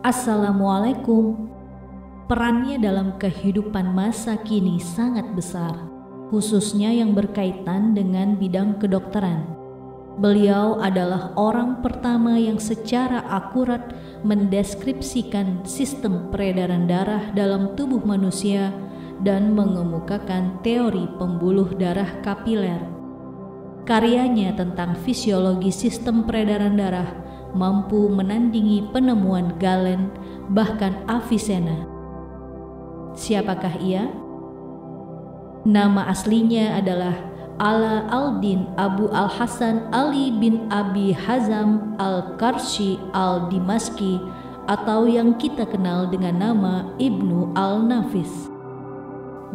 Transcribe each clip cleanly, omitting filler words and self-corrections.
Assalamualaikum. Perannya dalam kehidupan masa kini sangat besar, khususnya yang berkaitan dengan bidang kedokteran. Beliau adalah orang pertama yang secara akurat mendeskripsikan sistem peredaran darah dalam tubuh manusia dan mengemukakan teori pembuluh darah kapiler. Karyanya tentang fisiologi sistem peredaran darah mampu menandingi penemuan Galen, bahkan Avicenna. Siapakah ia? Nama aslinya adalah Ala al-Din Abu al-Hasan Ali bin Abi Hazam al-Qarshi al-Dimaski, atau yang kita kenal dengan nama Ibnu al-Nafis.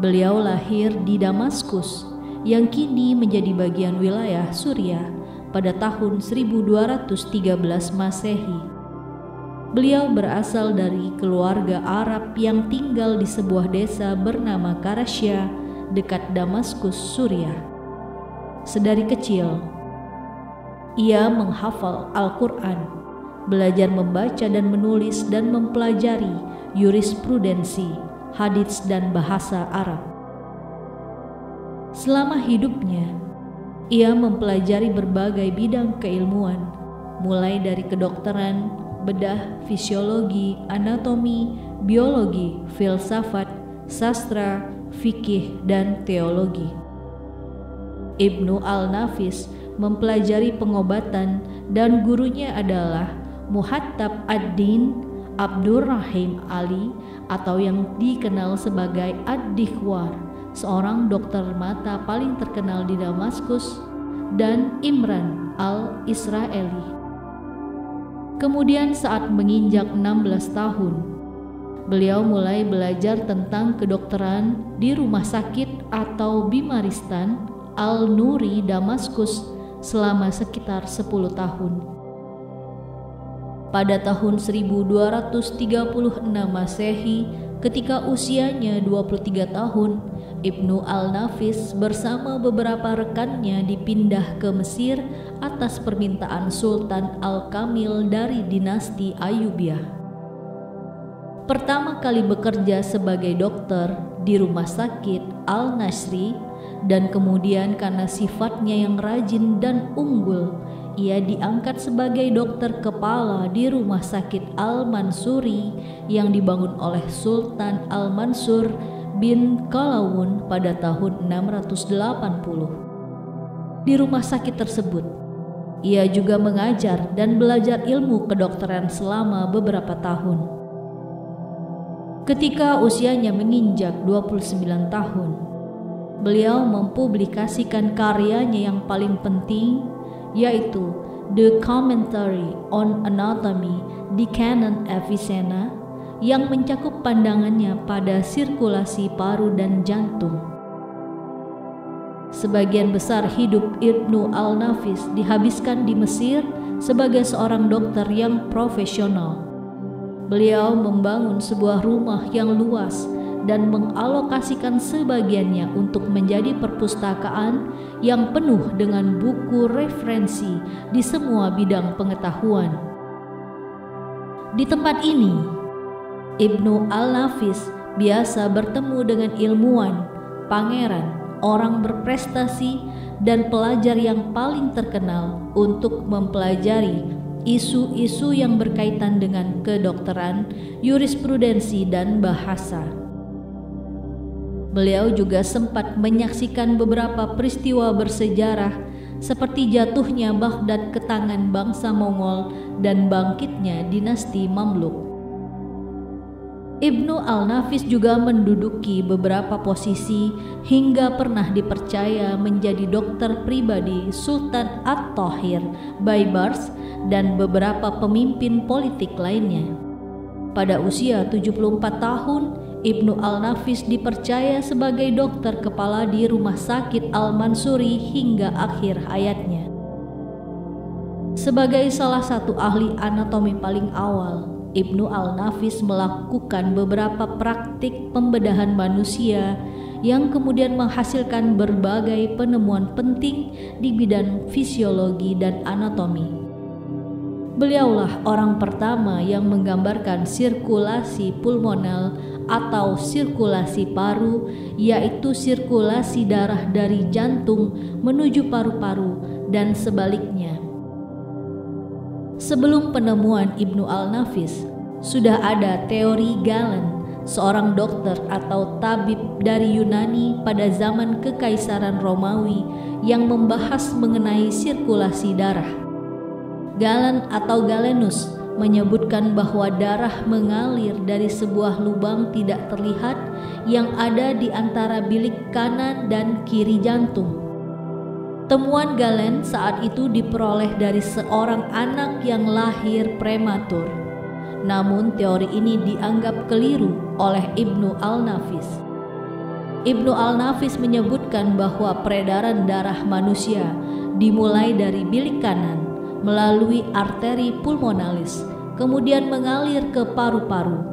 Beliau lahir di Damaskus, yang kini menjadi bagian wilayah Suriah, pada tahun 1213 Masehi. Beliau berasal dari keluarga Arab yang tinggal di sebuah desa bernama Karasya dekat Damaskus, Suriah. Sedari kecil, ia menghafal Al-Quran, belajar membaca dan menulis dan mempelajari jurisprudensi, hadits dan bahasa Arab. Selama hidupnya, ia mempelajari berbagai bidang keilmuan, mulai dari kedokteran, bedah, fisiologi, anatomi, biologi, filsafat, sastra, fikih, dan teologi. Ibnu al-Nafis mempelajari pengobatan dan gurunya adalah Muhattab ad-Din Abdurrahim Ali, atau yang dikenal sebagai Ad-Dikhwar, seorang dokter mata paling terkenal di Damaskus, dan Imran al-Israeli. Kemudian saat menginjak 16 tahun, beliau mulai belajar tentang kedokteran di rumah sakit atau Bimaristan Al-Nuri Damaskus selama sekitar 10 tahun. Pada tahun 1236 Masehi, ketika usianya 23 tahun, Ibnu al-Nafis bersama beberapa rekannya dipindah ke Mesir atas permintaan Sultan Al-Kamil dari dinasti Ayyubiyah. Pertama kali bekerja sebagai dokter di rumah sakit Al-Nasri, dan kemudian karena sifatnya yang rajin dan unggul, ia diangkat sebagai dokter kepala di rumah sakit Al-Mansuri yang dibangun oleh Sultan Al-Mansur bin Qalawun pada tahun 680. Di rumah sakit tersebut, ia juga mengajar dan belajar ilmu kedokteran selama beberapa tahun. Ketika usianya menginjak 29 tahun, beliau mempublikasikan karyanya yang paling penting, yaitu The Commentary on Anatomy di Canon Avicenna, yang mencakup pandangannya pada sirkulasi paru dan jantung. Sebagian besar hidup Ibnu al-Nafis dihabiskan di Mesir sebagai seorang dokter yang profesional. Beliau membangun sebuah rumah yang luas dan mengalokasikan sebagiannya untuk menjadi perpustakaan yang penuh dengan buku referensi di semua bidang pengetahuan. Di tempat ini, Ibnu al-Nafis biasa bertemu dengan ilmuwan, pangeran, orang berprestasi, dan pelajar yang paling terkenal untuk mempelajari isu-isu yang berkaitan dengan kedokteran, jurisprudensi, dan bahasa. Beliau juga sempat menyaksikan beberapa peristiwa bersejarah seperti jatuhnya Baghdad ke tangan bangsa Mongol dan bangkitnya dinasti Mamluk. Ibnu al-Nafis juga menduduki beberapa posisi hingga pernah dipercaya menjadi dokter pribadi Sultan At-Tahir Baibars dan beberapa pemimpin politik lainnya. Pada usia 74 tahun, Ibnu al-Nafis dipercaya sebagai dokter kepala di rumah sakit Al-Mansuri hingga akhir hayatnya. Sebagai salah satu ahli anatomi paling awal, Ibnu al-Nafis melakukan beberapa praktik pembedahan manusia yang kemudian menghasilkan berbagai penemuan penting di bidang fisiologi dan anatomi. Beliaulah orang pertama yang menggambarkan sirkulasi pulmonal atau sirkulasi paru, yaitu sirkulasi darah dari jantung menuju paru-paru dan sebaliknya. Sebelum penemuan Ibnu al-Nafis, sudah ada teori Galen, seorang dokter atau tabib dari Yunani pada zaman Kekaisaran Romawi yang membahas mengenai sirkulasi darah. Galen atau Galenus menyebutkan bahwa darah mengalir dari sebuah lubang tidak terlihat yang ada di antara bilik kanan dan kiri jantung. Temuan Galen saat itu diperoleh dari seorang anak yang lahir prematur. Namun teori ini dianggap keliru oleh Ibnu al-Nafis. Ibnu al-Nafis menyebutkan bahwa peredaran darah manusia dimulai dari bilik kanan melalui arteri pulmonalis, kemudian mengalir ke paru-paru.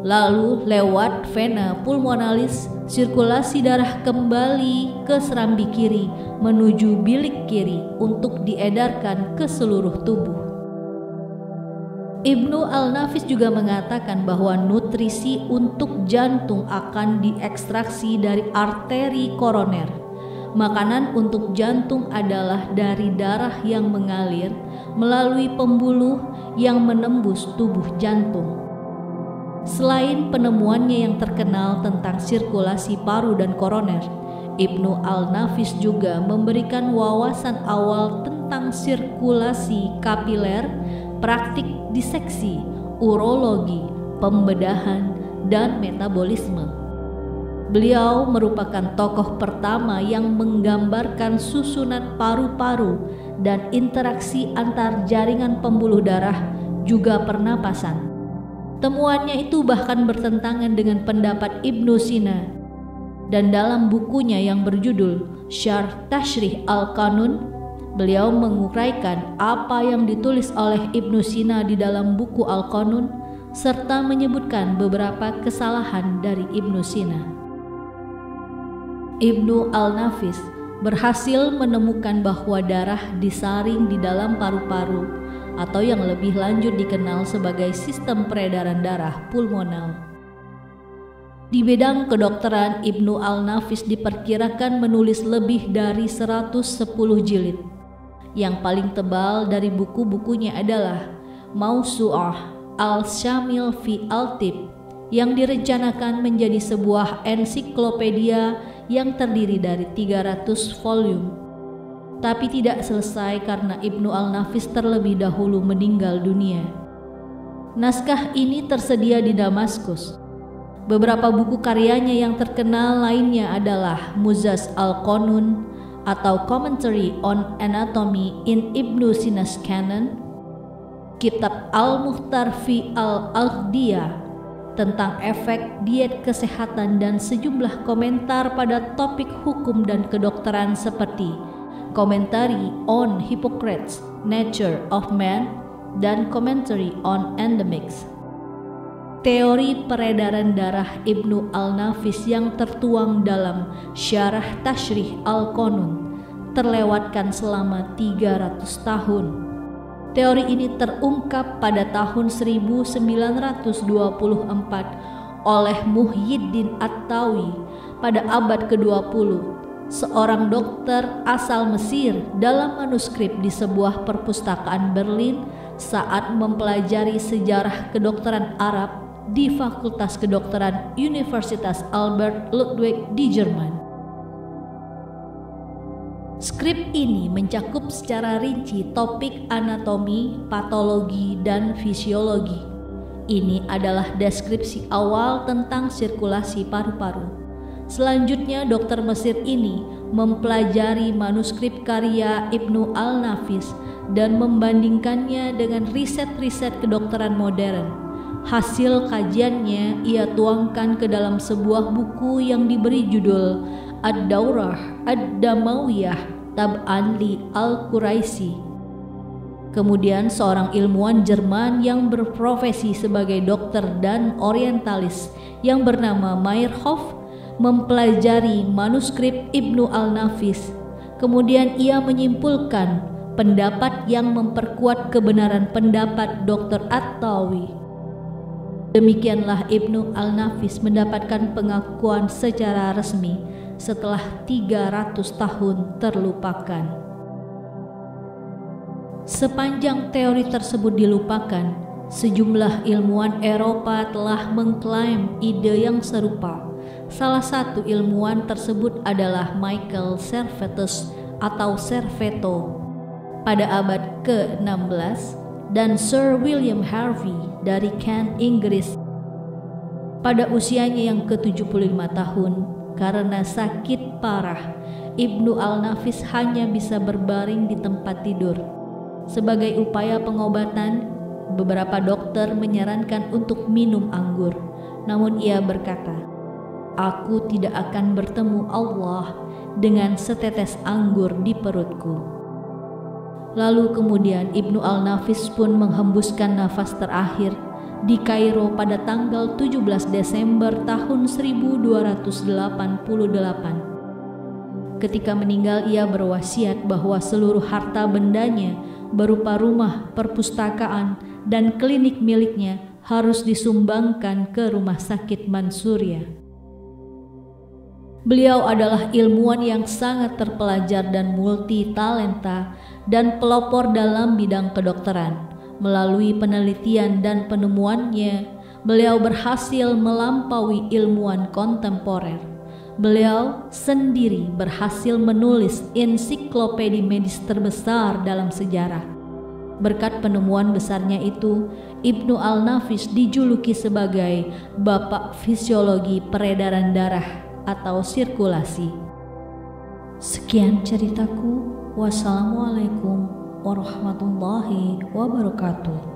Lalu lewat vena pulmonalis, sirkulasi darah kembali ke serambi kiri menuju bilik kiri untuk diedarkan ke seluruh tubuh. Ibnu al-Nafis juga mengatakan bahwa nutrisi untuk jantung akan diekstraksi dari arteri koroner. Makanan untuk jantung adalah dari darah yang mengalir melalui pembuluh yang menembus tubuh jantung. Selain penemuannya yang terkenal tentang sirkulasi paru dan koroner, Ibnu al-Nafis juga memberikan wawasan awal tentang sirkulasi kapiler, praktik diseksi, urologi, pembedahan, dan metabolisme. Beliau merupakan tokoh pertama yang menggambarkan susunan paru-paru dan interaksi antar jaringan pembuluh darah juga pernapasan. Temuannya itu bahkan bertentangan dengan pendapat Ibnu Sina. Dan dalam bukunya yang berjudul Syarh Tashrih Al-Qanun, beliau menguraikan apa yang ditulis oleh Ibnu Sina di dalam buku Al-Qanun serta menyebutkan beberapa kesalahan dari Ibnu Sina. Ibnu al-Nafis berhasil menemukan bahwa darah disaring di dalam paru-paru atau yang lebih lanjut dikenal sebagai sistem peredaran darah pulmonal. Di bidang kedokteran, Ibnu al-Nafis diperkirakan menulis lebih dari 110 jilid. Yang paling tebal dari buku-bukunya adalah Mausu'ah al-Syamil fi al-Tib yang direncanakan menjadi sebuah ensiklopedia yang terdiri dari 300 volume, tapi tidak selesai karena Ibnu al-Nafis terlebih dahulu meninggal dunia. Naskah ini tersedia di Damaskus. Beberapa buku karyanya yang terkenal lainnya adalah Muzaz al-Qanun atau Commentary on Anatomy in Ibnu Sina's Canon, Kitab Al-Mukhtar fi al-Aqdiyah tentang efek diet kesehatan, dan sejumlah komentar pada topik hukum dan kedokteran seperti Commentary on Hippocrates, Nature of Man, dan Commentary on Endemics. Teori peredaran darah Ibnu al-Nafis yang tertuang dalam Syarah Tashrih Al-Qanun terlewatkan selama 300 tahun. Teori ini terungkap pada tahun 1924 oleh Muhyiddin At-Tawi pada abad ke-20, seorang dokter asal Mesir, dalam manuskrip di sebuah perpustakaan Berlin saat mempelajari sejarah kedokteran Arab di Fakultas Kedokteran Universitas Albert Ludwig di Jerman. Skrip ini mencakup secara rinci topik anatomi, patologi, dan fisiologi. Ini adalah deskripsi awal tentang sirkulasi paru-paru. Selanjutnya, dokter Mesir ini mempelajari manuskrip karya Ibnu al-Nafis dan membandingkannya dengan riset-riset kedokteran modern. Hasil kajiannya ia tuangkan ke dalam sebuah buku yang diberi judul Ad-Daurah Ad-Damawiyah Tab'an li Al-Quraisi. Kemudian seorang ilmuwan Jerman yang berprofesi sebagai dokter dan orientalis yang bernama Meyerhoff mempelajari manuskrip Ibnu al-Nafis. Kemudian ia menyimpulkan pendapat yang memperkuat kebenaran pendapat Dr. At-Tawi. Demikianlah Ibnu Al-Nafis mendapatkan pengakuan secara resmi setelah 300 tahun terlupakan. Sepanjang teori tersebut dilupakan, sejumlah ilmuwan Eropa telah mengklaim ide yang serupa. Salah satu ilmuwan tersebut adalah Michael Servetus atau Serveto pada abad ke-16 dan Sir William Harvey dari Kent, Inggris pada usianya yang ke-75 tahun. Karena sakit parah, Ibnu Al-Nafis hanya bisa berbaring di tempat tidur. Sebagai upaya pengobatan, beberapa dokter menyarankan untuk minum anggur. Namun ia berkata, "Aku tidak akan bertemu Allah dengan setetes anggur di perutku." Lalu kemudian Ibnu Al-Nafis pun menghembuskan nafas terakhir di Kairo pada tanggal 17 Desember tahun 1288. Ketika meninggal, ia berwasiat bahwa seluruh harta bendanya berupa rumah, perpustakaan, dan klinik miliknya harus disumbangkan ke Rumah Sakit Mansuria. Beliau adalah ilmuwan yang sangat terpelajar dan multi talenta dan pelopor dalam bidang kedokteran. Melalui penelitian dan penemuannya, beliau berhasil melampaui ilmuwan kontemporer. Beliau sendiri berhasil menulis ensiklopedi medis terbesar dalam sejarah. Berkat penemuan besarnya itu, Ibnu Al-Nafis dijuluki sebagai Bapak Fisiologi Peredaran Darah atau sirkulasi. Sekian ceritaku. Wassalamualaikum warahmatullahi wabarakatuh.